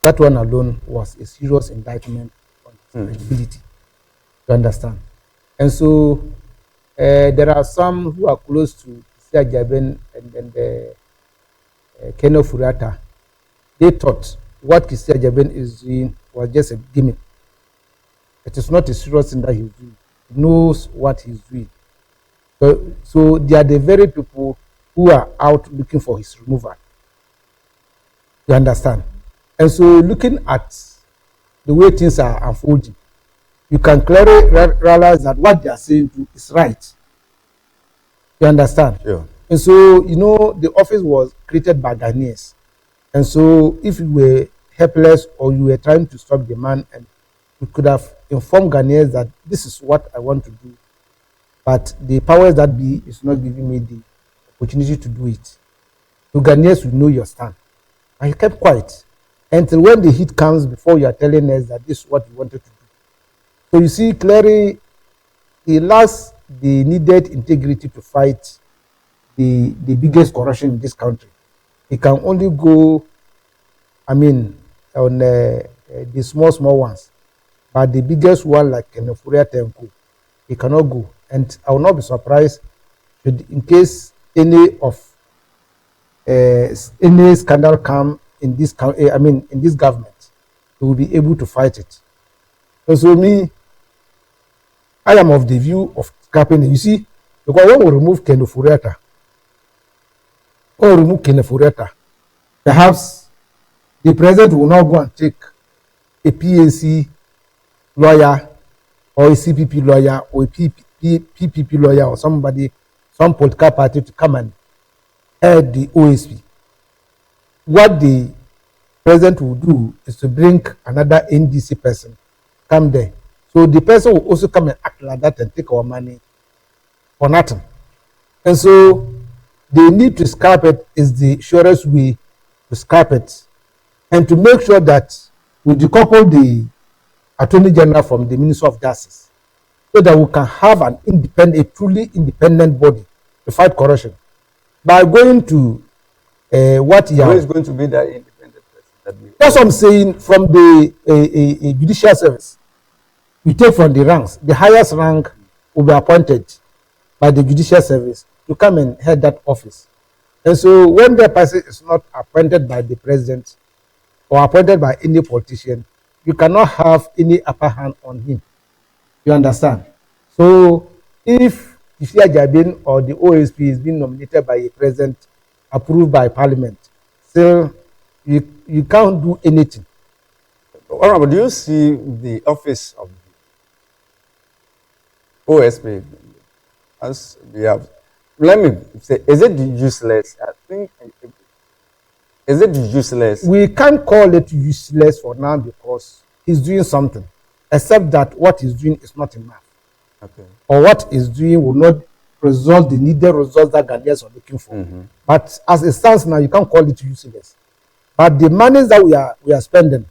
That one alone was a serious indictment on his credibility. You understand? And so there are some who are close to Jaben and Ken Ofori Atta. They thought what Kisia Jaben is doing was just a gimmick. It is not a serious thing that he's doing. He knows what he's doing. So they are the very people who are out looking for his removal. You understand? And so looking at the way things are unfolding, you can clearly realize that what they are saying is right. You understand? Yeah. And so, the office was created by Ghanaians. And so if you were helpless or you were trying to stop the man, and you could have informed Ghanaians that this is what I want to do, but the powers that be is not giving me the opportunity to do it. So Ghanaians will know your stand. And you kept quiet until when the heat comes before you are telling us that this is what you wanted to do. So you see clearly he lacks the needed integrity to fight the biggest corruption in this country. He can only go, on the small ones. But the biggest one, like Ofori Atta, he cannot go. And I will not be surprised should, in case any scandal come in this in this government, he will be able to fight it. And so I am of the view of scrapping it. You see, because when we remove Ofori Atta, perhaps the president will not go and take a PNC lawyer or a CPP lawyer or a PPP lawyer or some political party to come and head the OSP. What the president will do is to bring another NDC person, come there. So the person will also come and act like that and take our money for nothing. And so they need to scrap it is the surest way to scrap it, and to make sure that we decouple the Attorney General from the Minister of Justice, so that we can have a truly independent body to fight corruption. By going to what he is going to be that independent person? That's what I'm saying. From the judicial service, we take from the ranks. The highest rank will be appointed by the judicial service to come and head that office. And so when the person is not appointed by the president or appointed by any politician, you cannot have any upper hand on him. You understand? So if Kisia Jaben or the OSP is being nominated by a president, approved by parliament, still you can't do anything. Honorable, do you see the office of the OSP as we have? Let me say, is it useless? I think, is it useless? We can't call it useless for now because he's doing something, except that what he's doing is not enough. Okay. Or what he's doing will not result the needed results that Ghanaians are looking for. Mm-hmm. But as it stands now, you can't call it useless. But the money that we are spending,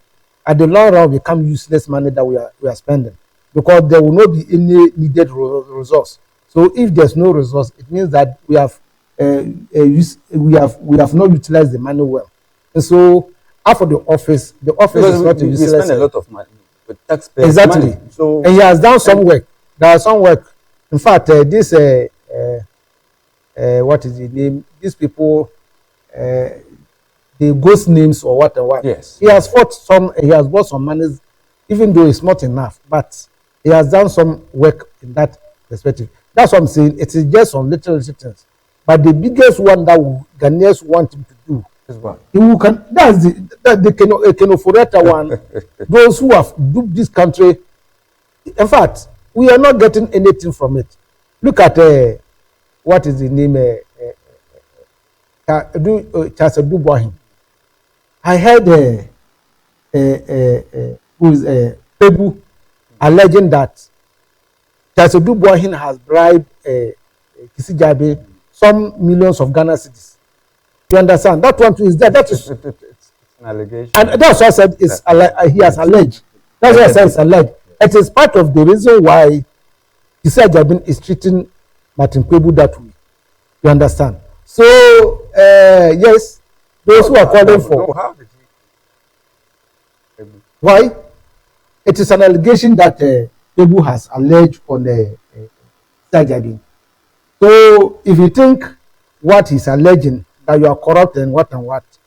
at the long run, become useless money that we are spending, because there will not be any needed resource. So if there's no resource, it means that we have not utilized the money well. And so after the office because is not useless. We spend a lot of money with taxpayers. Exactly. Money. So and he has done some work. There are some work. In fact, this what is the name? These people, the ghost names or what and what. Yes. He has bought some money, even though it's not enough. But he has done some work in that perspective. That's what I'm saying. It is just some little things. But the biggest one that Ghanaians want him to do is what? That's the Ofori Atta one. Those who have duped this country. In fact, we are not getting anything from it. Look at what is the name? Charles Dubois. I heard who is Pebu alleging that Charles Dubois has bribed Kisia Jaben some millions of Ghana cedis. You understand? That one too is there. That is it's an allegation. And that's what I said he has alleged. That's what I said it's alleged. It is part of the reason why Kisia Jaben is treating Martin Pebu that way. You understand? So, yes, those who are calling for. No, how did Why? It is an allegation that Ebu has alleged on Sajabin. So if you think what he's alleging, that you are corrupt and what,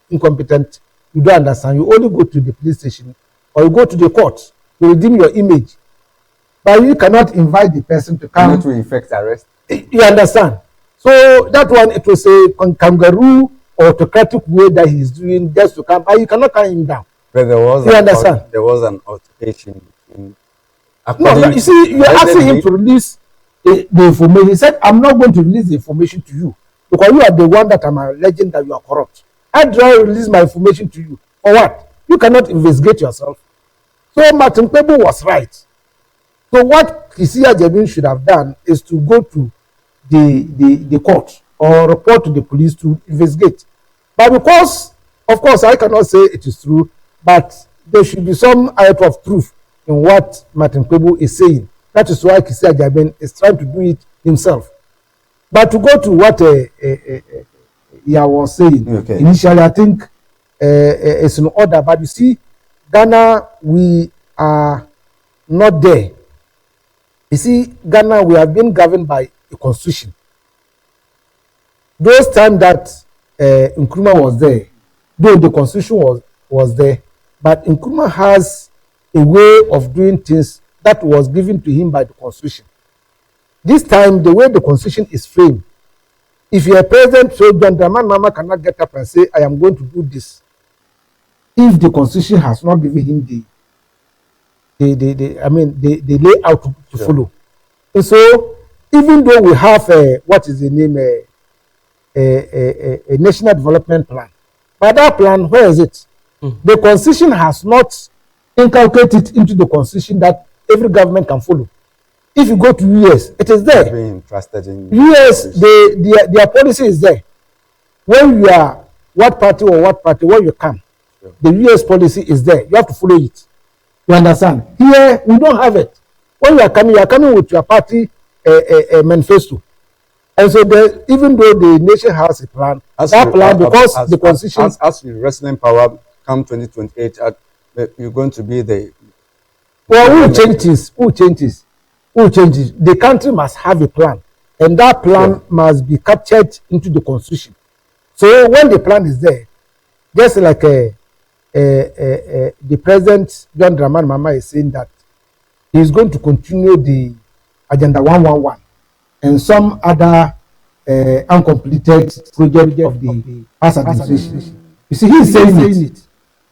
incompetent, you don't understand. You only go to the police station or you go to the court to redeem your image. But you cannot invite the person to come. Not to effect arrest. You understand? So that one, it was a kangaroo autocratic way that he's doing just to come, but you cannot calm him down. But there was, you understand? There was an altercation between. No, you see, you're asking him to release the information. He said, I'm not going to release the information to you because you are the one that I'm alleging that you are corrupt. How do I release my information to you? For what? You cannot investigate yourself. So Martin Kpebu was right. So what Kisia Jebin should have done is to go to the court or report to the police to investigate. But because, of course, I cannot say it is true, but there should be some out of truth in what Martin Kpebu is saying. That is why Kisia Jebin is trying to do it himself. But to go to what he was saying, okay. Initially, I think it's in order. But you see, Ghana, we are not there. You see, Ghana, we have been governed by a constitution. Those times that Nkrumah was there, though the constitution was there, but Nkrumah has a way of doing things that was given to him by the constitution. This time, the way the constitution is framed, if you are president, so John Dramani Mahama cannot get up and say, I am going to do this. If the constitution has not given him the layout to follow. And so, even though we have what is the name, a national development plan, but that plan, where is it? The constitution has not inculcated into the constitution that every government can follow. If you go to US, it is there. Being trusted in US, their policy is there. When you are what party, when you come, the US policy is there. You have to follow it. You understand? Here, we don't have it. When you are coming with your party manifesto. And so, even though the nation has a plan, because the constitution... As the wrestling power come 2028, you're going to be the... Well, who changes? The country must have a plan. And that plan must be captured into the constitution. So, when the plan is there, just like the president, John Dramani Mahama, is saying that he is going to continue the Agenda 111 and some other uncompleted project of the past administration. You see, he is saying it.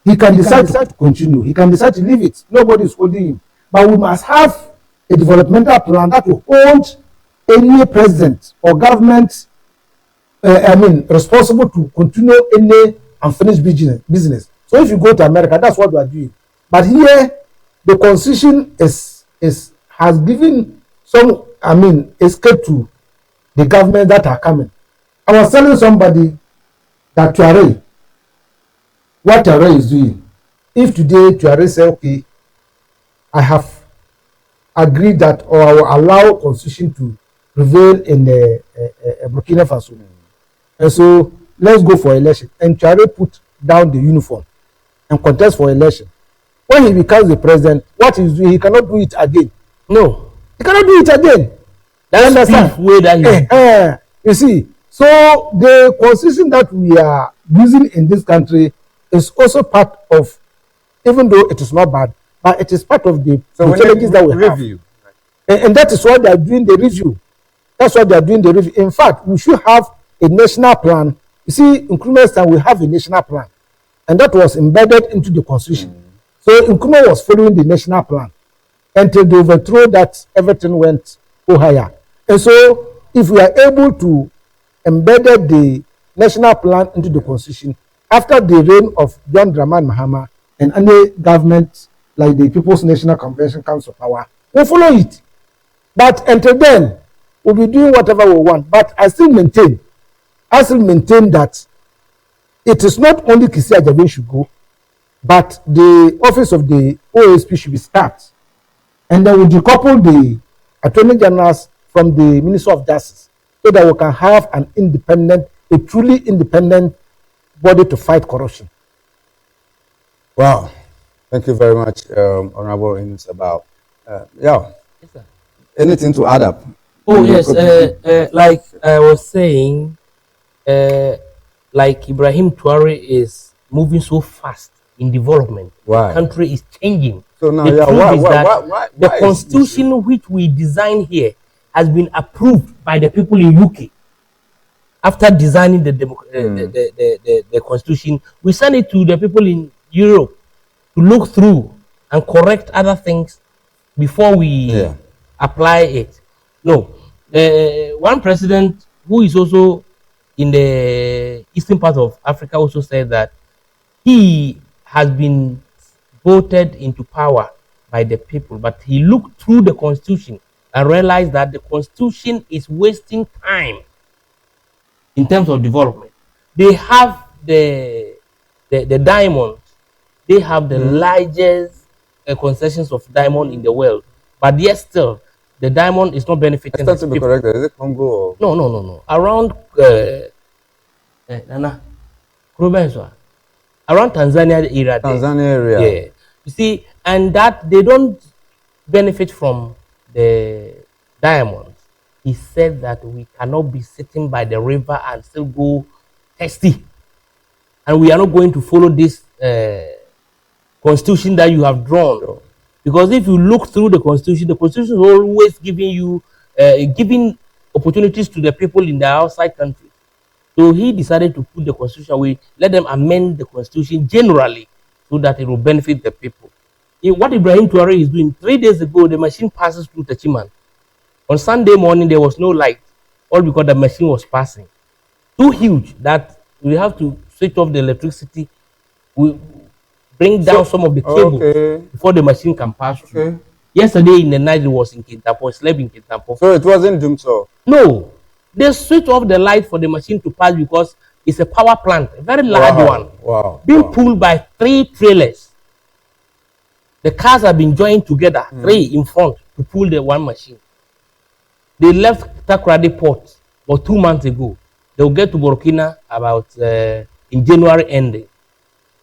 He can decide to continue. He can decide to leave it. Nobody is holding him. But we must have a developmental plan that will hold any president or government, responsible to continue any unfinished business. So if you go to America, that's what we are doing. But here, the constitution has given some, escape to the government that are coming. I was telling somebody that what Tuare is doing. If today Tuare say, okay, I have agreed that, or I will allow constitution to prevail in Burkina Faso. And so let's go for election. And Tuare put down the uniform and contest for election. When he becomes the president, what he's doing, he cannot do it again. No, he cannot do it again. That's the way that you see. So the constitution that we are using in this country is also part of, even though it is not bad, but it is part of the challenges that we have. And that is why they are doing the review. That's why they are doing the review. In fact, we should have a national plan. You see, in Nkrumah's time, we have a national plan. And that was embedded into the constitution. So Nkrumah was following the national plan until they overthrew that, everything went higher. And so if we are able to embed the national plan into the constitution after the reign of John Dramani Mahama and any government like the People's National Convention comes to power, we'll follow it. But until then, we'll be doing whatever we want. But I still maintain that it is not only Kisia Jebin should go, but the office of the OSP should be scrapped. And then we decouple the Attorney Generals from the Minister of Justice so that we can have a truly independent body to fight corruption. Wow. Thank you very much, Honorable Inus, about yeah. Yes, sir. Anything to add up? Oh yes, like I was saying, uh, like Ibrahim Traore is moving so fast in development. The Why? country is changing. So now, The yeah, truth why, is why, that why, why, the why is you see? constitution which we design here has been approved by the people in UK. After designing the constitution, we send it to the people in Europe to look through and correct other things before we Yeah. apply it. No, one president who is also in the eastern part of Africa also said that he has been voted into power by the people, but he looked through the constitution and realized that the constitution is wasting time in terms of development. They have the diamonds. They have the largest concessions of diamond in the world, but yet still the diamond is not I benefiting stand his to be people. corrected. Is it Congo or No, no, no, no. Around Nana, around Tanzania area there. Tanzania area? Yeah, you see, and that they don't benefit from the diamonds. He said that we cannot be sitting by the river and still go thirsty, and we are not going to follow this constitution that you have drawn. Sure. Because if you look through the constitution is always giving you giving opportunities to the people in the outside country. So he decided to put the constitution away, let them amend the constitution generally so that it will benefit the people. What Ibrahim Traore is doing, 3 days ago, the machine passes through Tachiman. On Sunday morning, there was no light, all because the machine was passing. Too huge that we have to switch off the electricity. We bring down So, some of the cables okay, before the machine can pass through. okay. Yesterday in the night, it was in Kintampo, slept in Kintampo. So it wasn't doomed so. No, they switch off the light for the machine to pass because it's a power plant, a very large one, Wow, being wow. pulled by 3 trailers. The cars have been joined together, 3 in front to pull the one machine. They left Takrady port about 2 months ago. They'll get to Burkina about in January ending.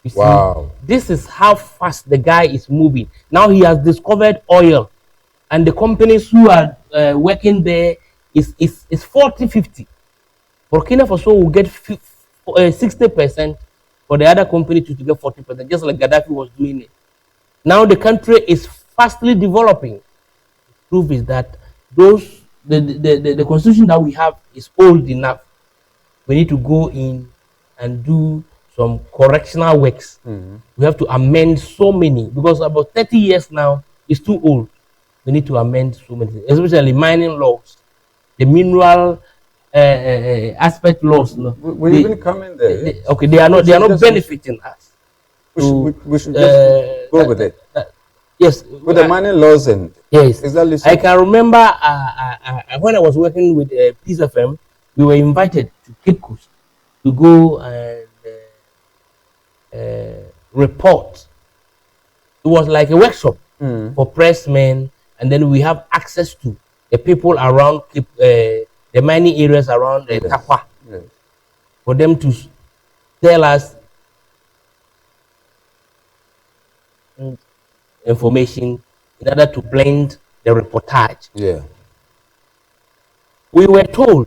You see, Wow. this is how fast the guy is moving. Now he has discovered oil, and the companies who are working there is 40-50. Burkina Faso will get 60%, for the other company to get 40%, just like Gaddafi was doing it. Now the country is fastly developing. Proof is that the constitution that we have is old enough. We need to go in and do some correctional works. We have to amend so many because about 30 years now is too old. We need to amend so many things, especially mining laws, the mineral aspect laws. No, We even come in there. Yes. okay, they are not benefiting us. We should just go with it. Yes, With the mining laws and yes, exactly. I can remember when I was working with Peace FM, we were invited to Cape Coast to go and report. It was like a workshop for pressmen, and then we have access to the people around the mining areas around Takwa, for them to tell us information in order to blend the reportage. Yeah. We were told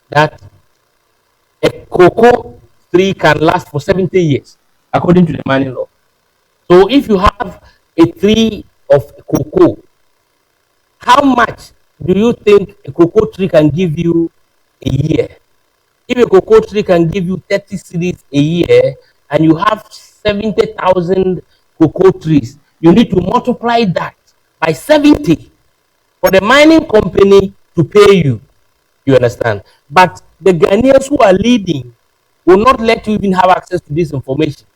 that a cocoa tree can last for 70 years, according to the mining law. So if you have a tree of cocoa, how much do you think a cocoa tree can give you a year? If a cocoa tree can give you 30 cedis a year and you have 70,000 cocoa trees, you need to multiply that by 70 for the mining company to pay you. You understand? But the Ghanaians who are leading will not let you even have access to this information.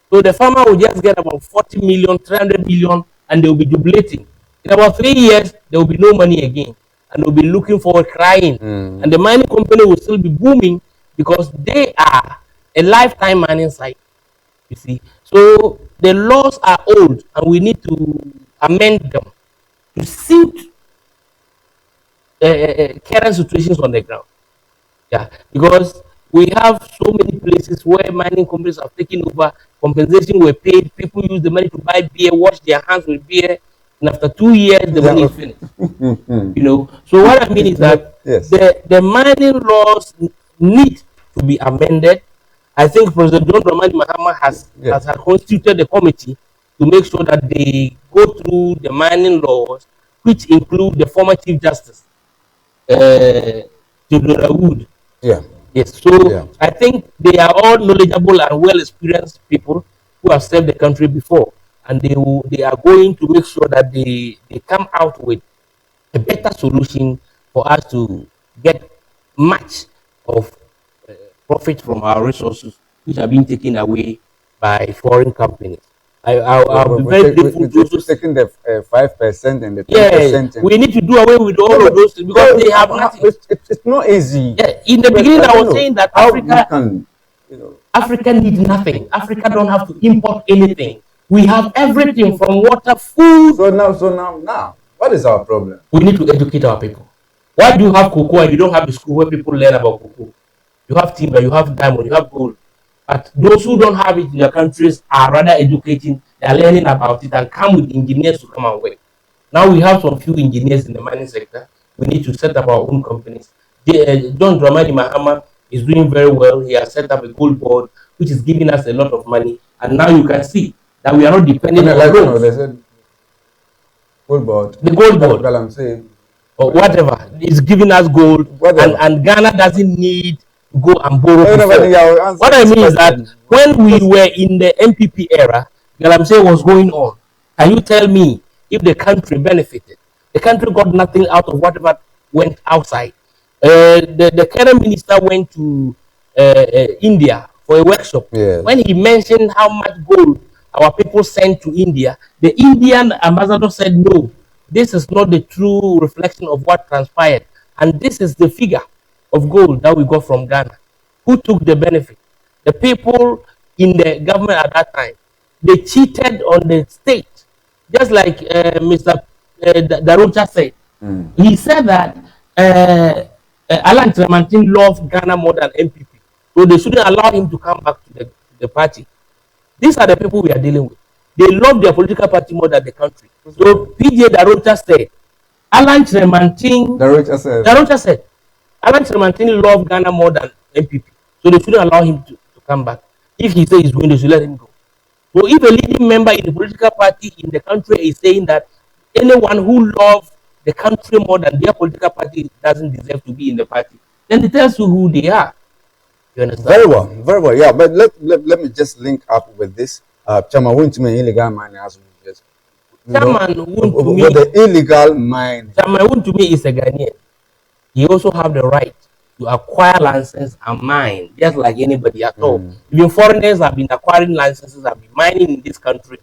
So the farmer will just get about 40 million, 300 million, and they'll be jubilating. In about 3 years, there will be no money again. And they'll be looking for crying. And the mining company will still be booming because they are a lifetime mining site. You see. So the laws are old and we need to amend them to suit current situations on the ground. Yeah, because we have so many places places where mining companies have taken over, compensation were paid, people use the money to buy beer, wash their hands with beer, and after 2 years, the money is finished. So what I mean is that Yes. the mining laws need to be amended. I think President John Dramani Mahama has constituted a committee to make sure that they go through the mining laws, which include the former Chief Justice, Theodore Wood. Yeah. Yes, so I think they are all knowledgeable and well experienced people who have served the country before, and they are going to make sure that they come out with a better solution for us to get much of profit from our resources, which are being taken away by foreign companies. I'll be very grateful to those. Taking the 5% and the 10%. Yeah, we need to do away with all of those things because they have nothing. It's not easy. Yeah, in the beginning, I was saying that Africa, Africa needs nothing. Africa don't have to import anything. We have everything from water, food. So now, what is our problem? We need to educate our people. Why do you have cocoa and you don't have the school where people learn about cocoa? You have timber, you have diamond, you have gold. But those who don't have it in their countries are rather educating, they are learning about it and come with engineers to come and work. Now we have some few engineers in the mining sector. We need to set up our own companies. John Dramani Mahama is doing very well. He has set up a gold board, which is giving us a lot of money. And now you can see that we are not dependent on loans. They said gold board. The gold board. Well, I'm saying, or whatever is giving us gold, and Ghana doesn't need to go and borrow. What I mean is that when we were in the MPP era, Galamsey was going on. Can you tell me if the country benefited? The country got nothing out of whatever went outside. The current minister went to India for a workshop. Yes. When he mentioned how much gold our people sent to India, the Indian ambassador said, no, this is not the true reflection of what transpired. And this is the figure of gold that we got from Ghana. Who took the benefit? The people in the government at that time. They cheated on the state. Just like Mr. Darocha said. He said that Alan Tremantin loved Ghana more than MPP. So they shouldn't allow him to come back to the party. These are the people we are dealing with. They love their political party more than the country. So PJ Darocha said, Alan Tremantin. Darocha said, Alan Tremantin loved Ghana more than MPP. So they shouldn't allow him to come back. If he says he's going, they should let him go. So if a leading member in the political party in the country is saying that anyone who loves the country more than their political party doesn't deserve to be in the party, then it tells you who they are. You understand? Very well. Yeah, but let me just link up with this. Chama went to me illegal mining as we just. With the illegal mine. Chama to me is a Ghanaian. He also have the right to acquire licenses and mine, just like anybody at all. Even foreigners have been acquiring licenses, have been mining in this country,